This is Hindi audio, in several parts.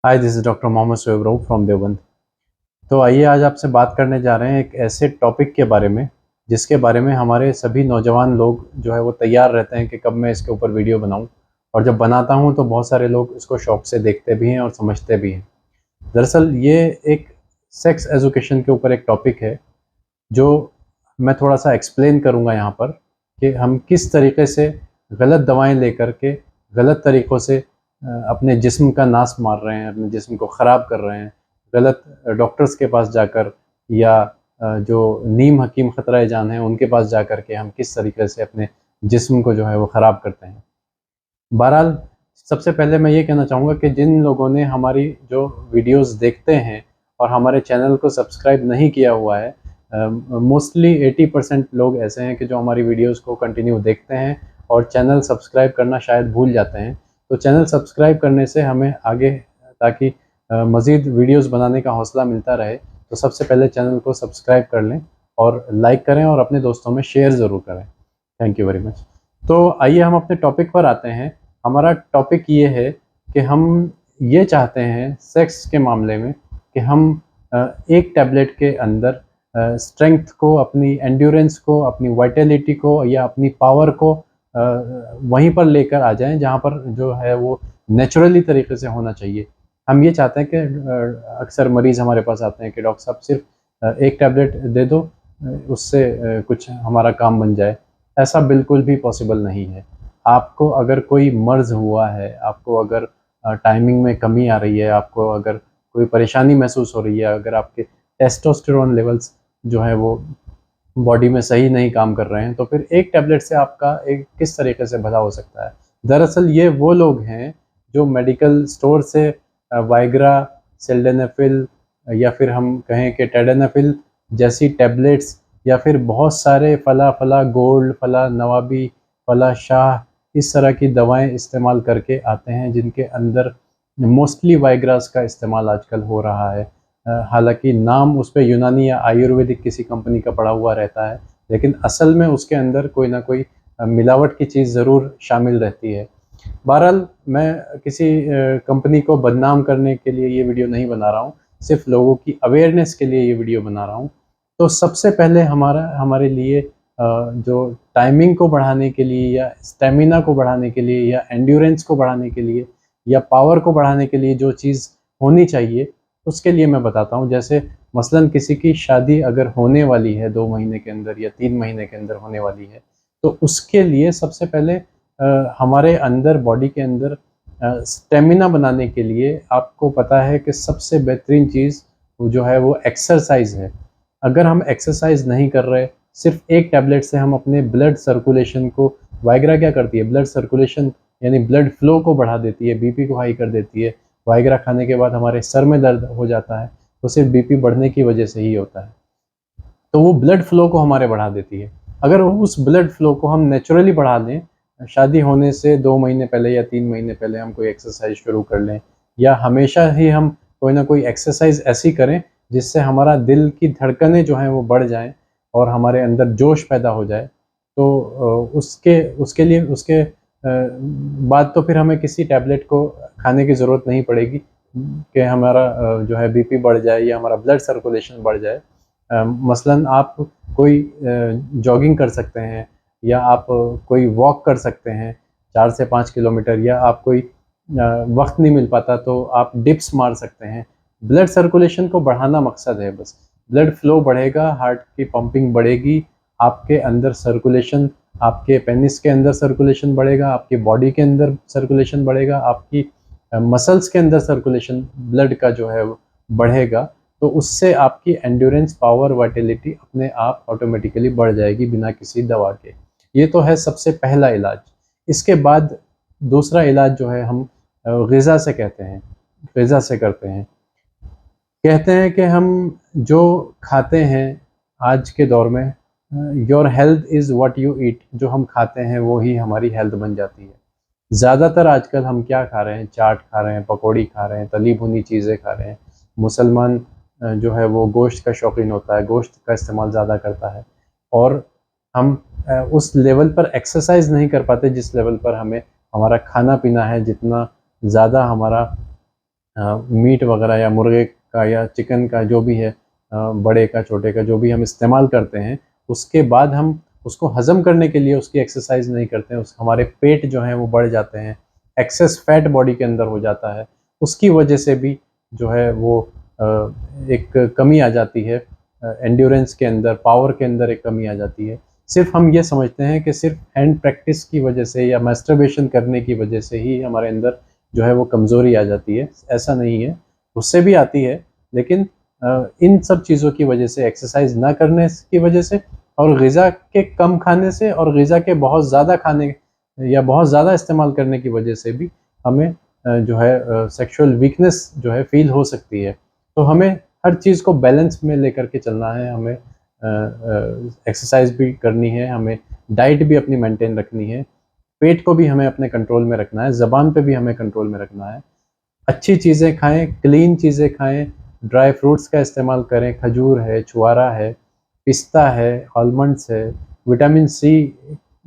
Hi, this is doctor Mohammad Shoaib Rauf from Deoband. तो आइए आज आपसे बात करने जा रहे हैं एक ऐसे टॉपिक के बारे में, जिसके बारे में हमारे सभी नौजवान लोग जो है वो तैयार रहते हैं कि कब मैं इसके ऊपर वीडियो बनाऊँ। और जब बनाता हूँ तो बहुत सारे लोग इसको शौक से देखते भी हैं और समझते भी हैं। दरअसल ये एक सेक्स एजुकेशन के ऊपर एक टॉपिक है, जो मैं थोड़ा-सा एक्सप्लेन करूँगा यहाँ पर कि हम किस तरीके से गलत दवाएँ लेकर के गलत तरीक़ों से अपने जिस्म का नाश मार रहे हैं, अपने जिस्म को ख़राब कर रहे हैं। गलत डॉक्टर्स के पास जाकर या जो नीम हकीम ख़तरा जान हैं, उनके पास जाकर के हम किस तरीके से अपने जिस्म को जो है वो ख़राब करते हैं। बहरहाल, सबसे पहले मैं ये कहना चाहूँगा कि जिन लोगों ने हमारी जो वीडियोज़ देखते हैं और हमारे चैनल को सब्सक्राइब नहीं किया हुआ है, मोस्टली 80% लोग ऐसे हैं कि जो हमारी वीडियोज़ को कंटिन्यू देखते हैं और चैनल सब्सक्राइब करना शायद भूल जाते हैं। तो चैनल सब्सक्राइब करने से हमें आगे ताकि मज़ीद वीडियोज़ बनाने का हौसला मिलता रहे, तो सबसे पहले चैनल को सब्सक्राइब कर लें और लाइक करें और अपने दोस्तों में शेयर ज़रूर करें। Thank you very much. तो आइए हम अपने टॉपिक पर आते हैं। हमारा टॉपिक ये है कि हम ये चाहते हैं सेक्स के मामले में कि हम एक टैबलेट के अंदर स्ट्रेंथ को, अपनी एंड्योरेंस को, अपनी वाइटैलिटी को या अपनी पावर को वहीं पर लेकर आ जाएँ जहाँ पर जो है वो नेचुरली तरीके से होना चाहिए। हम ये चाहते हैं कि अक्सर मरीज़ हमारे पास आते हैं कि डॉक्टर साहब सिर्फ़ एक टैबलेट दे दो, उससे कुछ हमारा काम बन जाए। ऐसा बिल्कुल भी पॉसिबल नहीं है। आपको अगर कोई मर्ज़ हुआ है, आपको अगर टाइमिंग में कमी आ रही है, आपको अगर कोई परेशानी महसूस हो रही है, अगर आपके टेस्टोस्टेरोन लेवल्स जो हैं वो बॉडी में सही नहीं काम कर रहे हैं, तो फिर एक टैबलेट से आपका एक किस तरीके से भला हो सकता है। दरअसल ये वो लोग हैं जो मेडिकल स्टोर से वाइग्रा, सिल्डेनाफिल या फिर हम कहें कि टेडेनाफिल जैसी टैबलेट्स या फिर बहुत सारे फला गोल्ड, फला नवाबी, फला शाह, इस तरह की दवाएँ इस्तेमाल करके आते हैं, जिनके अंदर मोस्टली वाइग्रास का इस्तेमाल आजकल हो रहा है। हालाँकि नाम उस पे यूनानी या आयुर्वेदिक किसी कंपनी का पड़ा हुआ रहता है, लेकिन असल में उसके अंदर कोई ना कोई मिलावट की चीज़ ज़रूर शामिल रहती है। बहरहाल, मैं किसी कंपनी को बदनाम करने के लिए ये वीडियो नहीं बना रहा हूँ, सिर्फ़ लोगों की अवेयरनेस के लिए ये वीडियो बना रहा हूँ। तो सबसे पहले हमारे लिए जो टाइमिंग को बढ़ाने के लिए या स्टैमिना को बढ़ाने के लिए या एंड्योरेंस को बढ़ाने के लिए या पावर को बढ़ाने के लिए जो चीज़ होनी चाहिए, उसके लिए मैं बताता हूँ। जैसे मसलन किसी की शादी अगर होने वाली है 2 महीने के अंदर या 3 महीने के अंदर होने वाली है, तो उसके लिए सबसे पहले हमारे अंदर बॉडी के अंदर स्टैमिना बनाने के लिए आपको पता है कि सबसे बेहतरीन चीज़ वो जो है वो एक्सरसाइज़ है। अगर हम एक्सरसाइज़ नहीं कर रहे, सिर्फ़ एक टैबलेट से हम अपने ब्लड सर्कुलेशन को, वाइग्रा क्या करती है? ब्लड सर्कुलेशन यानी ब्लड फ्लो को बढ़ा देती है, बीपी को हाई कर देती है। वाइग्रा खाने के बाद हमारे सर में दर्द हो जाता है, तो सिर्फ़ बीपी बढ़ने की वजह से ही होता है। तो वो ब्लड फ्लो को हमारे बढ़ा देती है। अगर उस ब्लड फ्लो को हम नेचुरली बढ़ा दें, शादी होने से 2 महीने पहले या 3 महीने पहले हम कोई एक्सरसाइज़ शुरू कर लें या हमेशा ही हम कोई ना कोई एक्सरसाइज़ ऐसी करें जिससे हमारा दिल की धड़कनें जो हैं वो बढ़ जाएँ और हमारे अंदर जोश पैदा हो जाए। तो उसके उसके लिए उसके बाद तो फिर हमें किसी टैबलेट को खाने की ज़रूरत नहीं पड़ेगी कि हमारा जो है बीपी बढ़ जाए या हमारा ब्लड सर्कुलेशन बढ़ जाए। मसलन आप कोई जॉगिंग कर सकते हैं या आप कोई वॉक कर सकते हैं 4 से 5 किलोमीटर, या आप कोई वक़्त नहीं मिल पाता तो आप डिप्स मार सकते हैं। ब्लड सर्कुलेशन को बढ़ाना मकसद है बस। ब्लड फ्लो बढ़ेगा, हार्ट की पंपिंग बढ़ेगी, आपके अंदर सर्कुलेशन, आपके पेनिस के अंदर सर्कुलेशन बढ़ेगा, आपकी बॉडी के अंदर सर्कुलेशन बढ़ेगा, आपकी मसल्स के अंदर सर्कुलेशन ब्लड का जो है वो बढ़ेगा। तो उससे आपकी एंड्योरेंस, पावर, वाइटैलिटी अपने आप ऑटोमेटिकली बढ़ जाएगी बिना किसी दवा के। ये तो है सबसे पहला इलाज। इसके बाद दूसरा इलाज जो है हम ग़िज़ा से कहते हैं, ग़िज़ा से करते हैं। कहते हैं कि हम जो खाते हैं आज के दौर में, your health is what you eat, जो हम खाते हैं वो ही हमारी हेल्थ बन जाती है। ज़्यादातर आजकल हम क्या खा रहे हैं? चाट खा रहे हैं, पकौड़ी खा रहे हैं, तली भुनी चीज़ें खा रहे हैं। मुसलमान जो है वो गोश्त का शौकीन होता है, गोश्त का इस्तेमाल ज़्यादा करता है और हम उस लेवल पर एक्सरसाइज़ नहीं कर पाते जिस लेवल पर हमें हमारा खाना-पीना है, जितना ज़्यादा हमारा मीट वगैरह या मुर्गे का या चिकन का जो भी है, बड़े का छोटे का जो भी हम इस्तेमाल करते हैं, उसके बाद हम उसको हज़म करने के लिए उसकी एक्सरसाइज नहीं करते हैं, उस हमारे पेट जो हैं वो बढ़ जाते हैं, एक्सेस फैट बॉडी के अंदर हो जाता है, उसकी वजह से भी जो है वो एक कमी आ जाती है, एंड्योरेंस के अंदर, पावर के अंदर एक कमी आ जाती है। सिर्फ हम ये समझते हैं कि सिर्फ हैंड प्रैक्टिस की वजह से या मैस्टरबेशन करने की वजह से ही हमारे अंदर जो है वो कमज़ोरी आ जाती है, ऐसा नहीं है, उससे भी आती है, लेकिन इन सब चीज़ों की वजह से, एक्सरसाइज ना करने की वजह से और ग़िज़ा के कम खाने से और ग़िज़ा के बहुत ज़्यादा खाने या बहुत ज़्यादा इस्तेमाल करने की वजह से भी हमें जो है सेक्सुअल वीकनेस जो है फ़ील हो सकती है। तो हमें हर चीज़ को बैलेंस में लेकर के चलना है, हमें एक्सरसाइज भी करनी है, हमें डाइट भी अपनी मेंटेन रखनी है, पेट को भी हमें अपने कंट्रोल में रखना है, ज़बान पे भी हमें कंट्रोल में रखना है। अच्छी चीज़ें खाएँ, क्लीन चीज़ें खाएँ, ड्राई फ्रूट्स का इस्तेमाल करें, खजूर है, छुआरा है, पिस्ता है, आलमंड्स है, विटामिन सी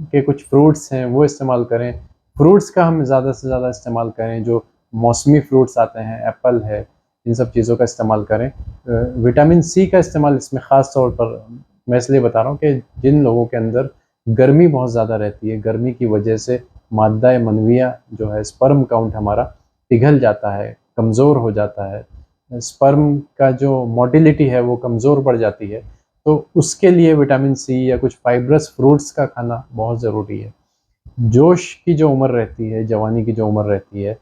के कुछ फ्रूट्स हैं वो इस्तेमाल करें। फ्रूट्स का हम ज़्यादा से ज़्यादा इस्तेमाल करें, जो मौसमी फ्रूट्स आते हैं, एप्पल है, इन सब चीज़ों का इस्तेमाल करें। विटामिन सी का इस्तेमाल इसमें ख़ास तौर पर मैं इसलिए बता रहा हूँ कि जिन लोगों के अंदर गर्मी बहुत ज़्यादा रहती है, गर्मी की वजह से मादा मनविया जो है, स्पर्म काउंट हमारा पिघल जाता है, कमज़ोर हो जाता है, स्पर्म का जो मोटिलिटी है वो कमज़ोर पड़ जाती है, तो उसके लिए विटामिन सी या कुछ फाइब्रस फ्रूट्स का खाना बहुत ज़रूरी है। जोश की जो उम्र रहती है, जवानी की जो उम्र रहती है,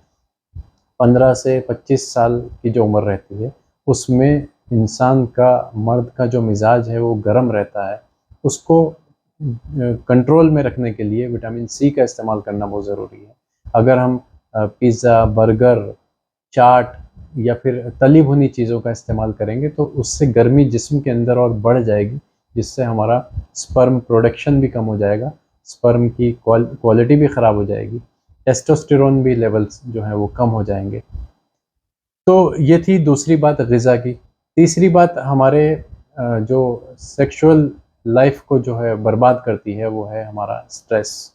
15 से 25 साल की जो उम्र रहती है, उसमें इंसान का, मर्द का जो मिज़ाज है वो गर्म रहता है, उसको कंट्रोल में रखने के लिए विटामिन सी का इस्तेमाल करना बहुत ज़रूरी है। अगर हम पिज़्ज़ा, बर्गर, चाट या फिर तली भुनी चीज़ों का इस्तेमाल करेंगे तो उससे गर्मी जिस्म के अंदर और बढ़ जाएगी, जिससे हमारा स्पर्म प्रोडक्शन भी कम हो जाएगा, स्पर्म की क्वालिटी भी ख़राब हो जाएगी, टेस्टोस्टेरोन भी लेवल्स जो हैं वो कम हो जाएंगे। तो ये थी दूसरी बात ग़िज़ा की। तीसरी बात हमारे जो सेक्सुअल लाइफ को जो है बर्बाद करती है वो है हमारा स्ट्रेस।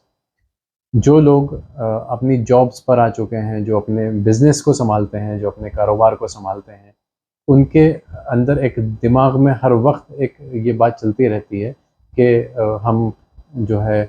जो लोग अपनी जॉब्स पर आ चुके हैं, जो अपने बिज़नेस को सँभालते हैं, जो अपने कारोबार को सँभालते हैं, उनके अंदर एक दिमाग में हर वक़्त एक ये बात चलती रहती है कि हम जो है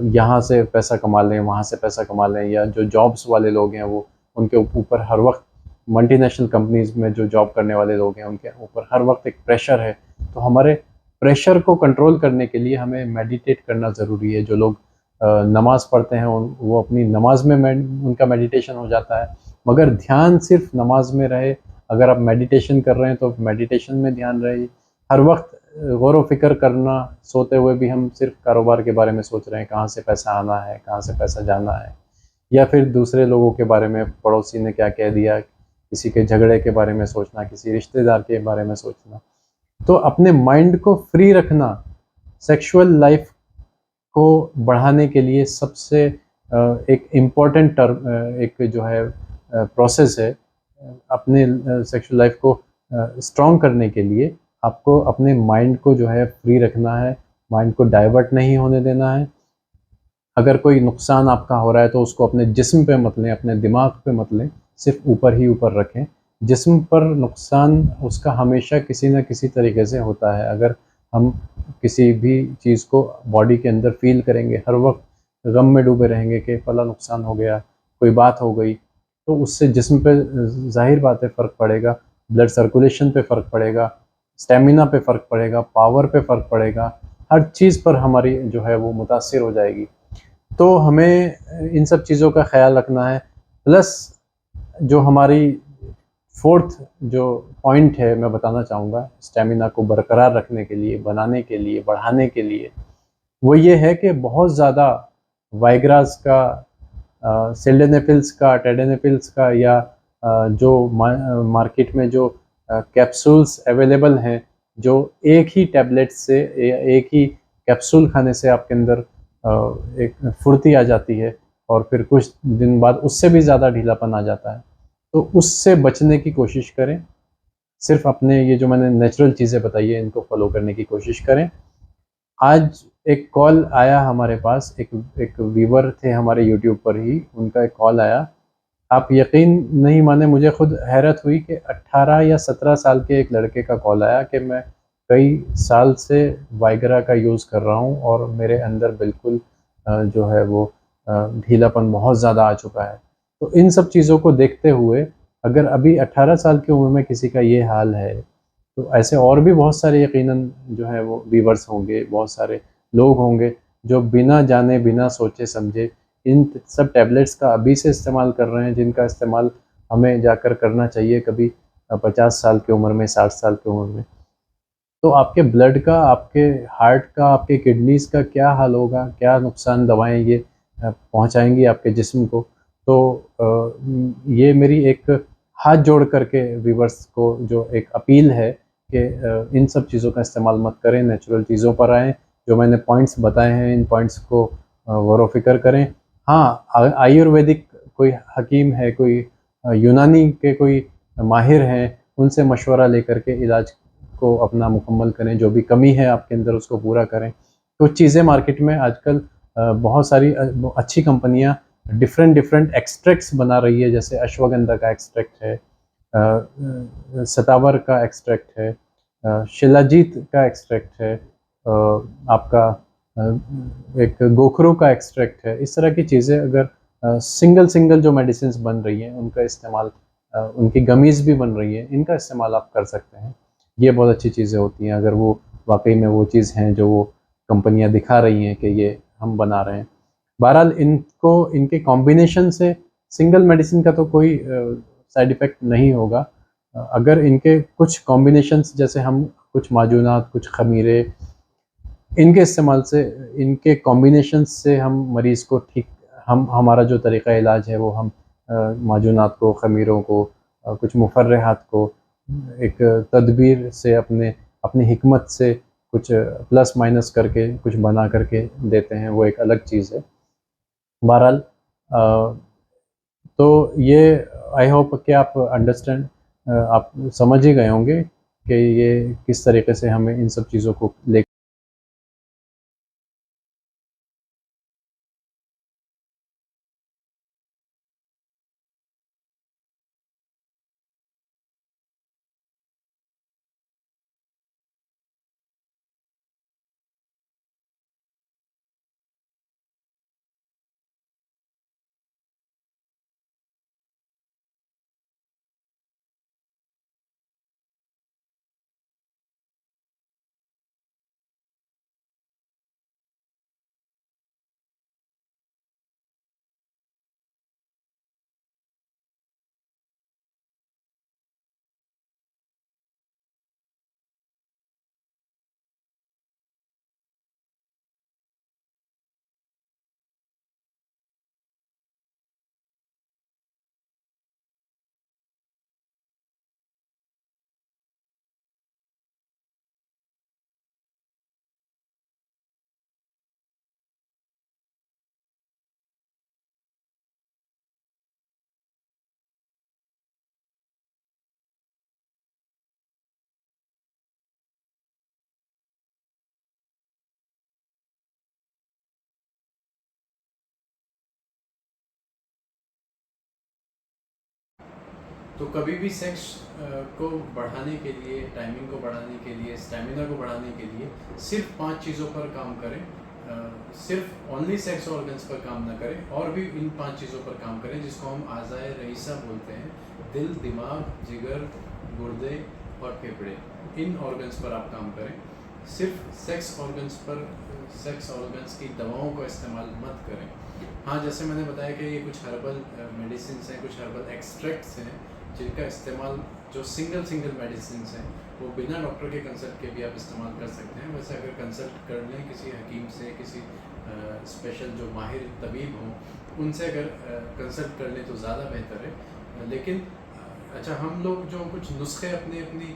यहाँ से पैसा कमा लें, वहाँ से पैसा कमा लें, या जो जॉब्स वाले लोग हैं वो उनके ऊपर हर वक़्त मल्टीनेशनल कंपनीज़ में जो जॉब करने वाले लोग हैं, उनके ऊपर हर वक़्त एक प्रेशर है। तो हमारे प्रेशर को कंट्रोल करने के लिए हमें मेडिटेट करना ज़रूरी है। जो लोग नमाज़ पढ़ते हैं वो अपनी नमाज में उनका मेडिटेशन हो जाता है, मगर ध्यान सिर्फ नमाज में रहे। अगर आप मेडिटेशन कर रहे हैं तो मेडिटेशन में ध्यान रहे। हर वक्त गौर व फिक्र करना, सोते हुए भी हम सिर्फ कारोबार के बारे में सोच रहे हैं, कहाँ से पैसा आना है, कहाँ से पैसा जाना है, या फिर दूसरे लोगों के बारे में, पड़ोसी ने क्या कह दिया, किसी के झगड़े के बारे में सोचना, किसी रिश्तेदार के बारे में सोचना। तो अपने माइंड को फ्री रखना सेक्सुअल लाइफ को बढ़ाने के लिए सबसे एक इम्पॉर्टेंट एक जो है प्रोसेस है। अपने सेक्सुअल लाइफ को स्ट्रॉन्ग करने के लिए आपको अपने माइंड को जो है फ्री रखना है, माइंड को डाइवर्ट नहीं होने देना है। अगर कोई नुकसान आपका हो रहा है तो उसको अपने जिस्म पे मत लें, अपने दिमाग पे मत लें, सिर्फ ऊपर ही ऊपर रखें। जिस्म पर नुकसान उसका हमेशा किसी न किसी तरीके से होता है। अगर हम किसी भी चीज़ को बॉडी के अंदर फ़ील करेंगे, हर वक्त गम में डूबे रहेंगे कि फला नुकसान हो गया, कोई बात हो गई, तो उससे जिस्म पे ज़ाहिर बात है फ़र्क पड़ेगा, ब्लड सर्कुलेशन पे फ़र्क पड़ेगा, स्टेमिना पे फ़र्क पड़ेगा, पावर पे फ़र्क पड़ेगा, हर चीज़ पर हमारी जो है वो मुतासिर हो जाएगी। तो हमें इन सब चीज़ों का ख़्याल रखना है। प्लस जो हमारी फोर्थ जो पॉइंट है मैं बताना चाहूँगा स्टेमिना को बरकरार रखने के लिए, बनाने के लिए, बढ़ाने के लिए, वो ये है कि बहुत ज़्यादा वाइग्रास का, सिल्डेनाफिल्स का, टेडेनाफिल्स का, या जो मार्केट में जो कैप्सूल्स अवेलेबल हैं, जो एक ही टैबलेट से या एक ही कैप्सूल खाने से आपके अंदर एक फुर्ती आ जाती है और फिर कुछ दिन बाद उससे भी ज़्यादा ढीलापन आ जाता है। तो उससे बचने की कोशिश करें। सिर्फ़ अपने ये जो मैंने नेचुरल चीज़ें बताई है इनको फ़ॉलो करने की कोशिश करें। आज एक कॉल आया हमारे पास, एक व्यूअर थे हमारे यूट्यूब पर ही, उनका एक कॉल आया आप यकीन नहीं माने, मुझे खुद हैरत हुई कि 18 या 17 साल के एक लड़के का कॉल आया कि मैं कई साल से वाइग्रा का यूज़ कर रहा हूँ और मेरे अंदर बिल्कुल जो है वो ढीलापन बहुत ज़्यादा आ चुका है। तो इन सब चीज़ों को देखते हुए अगर अभी 18 साल की उम्र में किसी का ये हाल है, तो ऐसे और भी बहुत सारे यकीनन जो है वो व्यूअर्स होंगे, बहुत सारे लोग होंगे जो बिना जाने, बिना सोचे-समझे इन सब टैबलेट्स का अभी से इस्तेमाल कर रहे हैं, जिनका इस्तेमाल हमें जाकर करना चाहिए कभी 50 साल की उम्र में, 60 साल की उम्र में। तो आपके ब्लड का, आपके हार्ट का, आपके किडनीज़ का क्या हाल होगा, क्या नुकसान दवाएँ ये पहुँचाएँगी आपके जिस्म को। तो ये मेरी एक हाथ जोड़ कर के व्यूअर्स को जो एक अपील है कि इन सब चीज़ों का इस्तेमाल मत करें, नेचुरल चीज़ों पर आएँ। जो मैंने पॉइंट्स बताए हैं, इन पॉइंट्स को गौर-व-फ़िक्र करें। हाँ, आयुर्वेदिक कोई हकीम है, कोई यूनानी के कोई माहिर हैं, उनसे मशवरा लेकर के इलाज को अपना मुकम्मल करें, जो भी कमी है आपके अंदर उसको पूरा करें। कुछ चीज़ें मार्केट में आजकल बहुत सारी अच्छी कंपनियाँ डिफरेंट एक्सट्रैक्ट्स बना रही है, जैसे अश्वगंधा का एक्सट्रैक्ट है, सतावर का एक्सट्रैक्ट है, शिलाजीत का एक्सट्रैक्ट है, आपका एक गोखरू का एक्सट्रैक्ट है। इस तरह की चीज़ें अगर सिंगल जो मेडिसिन्स बन रही हैं, उनका इस्तेमाल उनकी गमीज़ भी बन रही हैं, इनका इस्तेमाल आप कर सकते हैं। ये बहुत अच्छी चीज़ें होती हैं अगर वो वाक़ई में वो चीज़ हैं जो वो कंपनियाँ दिखा रही हैं कि ये हम बना रहे हैं। बहरहाल इनको इनके कॉम्बिनेशन से सिंगल मेडिसिन का तो कोई साइड इफ़ेक्ट नहीं होगा। अगर इनके कुछ कॉम्बिनेशंस जैसे हम कुछ माजूनात, कुछ ख़मीरे, इनके इस्तेमाल से, इनके कॉम्बिनेशंस से हम मरीज़ को ठीक हम हमारा जो तरीक़ा इलाज है वो हम माजूनात को, ख़मीरों को, कुछ मुफ़र्रिहात को एक तदबीर से अपनी हिकमत से कुछ प्लस माइनस करके कुछ बना करके देते हैं, वो एक अलग चीज़ है। बहरहाल तो ये आई होप कि आप आप समझ ही गए होंगे कि ये किस तरीके से हमें इन सब चीज़ों को ले तो कभी भी सेक्स को बढ़ाने के लिए, टाइमिंग को बढ़ाने के लिए, स्टेमिना को बढ़ाने के लिए सिर्फ 5 चीज़ों पर काम करें। सिर्फ ओनली सेक्स ऑर्गन्स पर काम ना करें, और भी इन 5 चीज़ों पर काम करें जिसको हम आज़ाए रईसा बोलते हैं। दिल, दिमाग, जिगर, गुर्दे और फेफड़े, इन ऑर्गन्स पर आप काम करें। सिर्फ सेक्स ऑर्गन्स पर, सेक्स ऑर्गन्स की दवाओं का इस्तेमाल मत करें। हाँ, जैसे मैंने बताया कि ये कुछ हर्बल मेडिसिन हैं, कुछ हर्बल एक्सट्रैक्ट्स हैं जिनका इस्तेमाल, जो सिंगल मेडिसिन हैं, वो बिना डॉक्टर के कंसल्ट के भी आप इस्तेमाल कर सकते हैं। वैसे अगर कंसल्ट कर लें किसी हकीम से, किसी स्पेशल जो माहिर तबीब हों, उनसे अगर कंसल्ट कर लें तो ज़्यादा बेहतर है। लेकिन अच्छा, हम लोग जो कुछ नुस्खे अपनी अपनी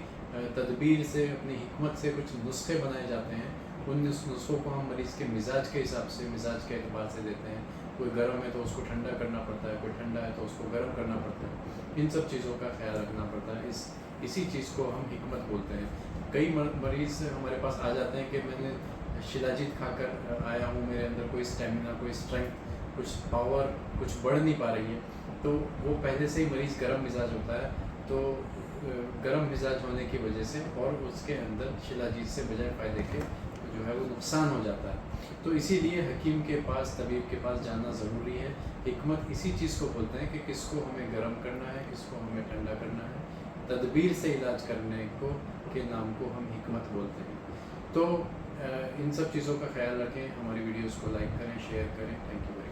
तदबीर से, अपनी हिकमत से कुछ नुस्खे बनाए जाते हैं, उन नुस्खों को हम मरीज़ के मिजाज के हिसाब से, मिजाज के एतबार से देते हैं। कोई गर्म है तो उसको ठंडा करना पड़ता है, कोई ठंडा है तो उसको गर्म करना पड़ता है। इन सब चीज़ों का ख्याल रखना पड़ता है। इसी चीज़ को हम हिकमत बोलते हैं। कई मरीज़ हमारे पास आ जाते हैं कि मैंने शिलाजीत खाकर आया हूँ, मेरे अंदर कोई स्टेमिना, कोई स्ट्रेंथ, कुछ पावर कुछ बढ़ नहीं पा रही है। तो वो पहले से ही मरीज़ गर्म मिजाज होता है, तो गर्म मिजाज होने की वजह से और उसके अंदर शिलाजीत से बजाय फ़ायदे के जो है वो नुकसान हो जाता है। तो इसीलिए हकीम के पास, तबीब के पास जाना ज़रूरी है। हिकमत इसी चीज़ को बोलते हैं कि किसको हमें गर्म करना है, किसको हमें ठंडा करना है। तदबीर से इलाज करने को के नाम को हम हिकमत बोलते हैं। तो इन सब चीज़ों का ख्याल रखें, हमारी वीडियोज़ को लाइक करें, शेयर करें। Thank you very much.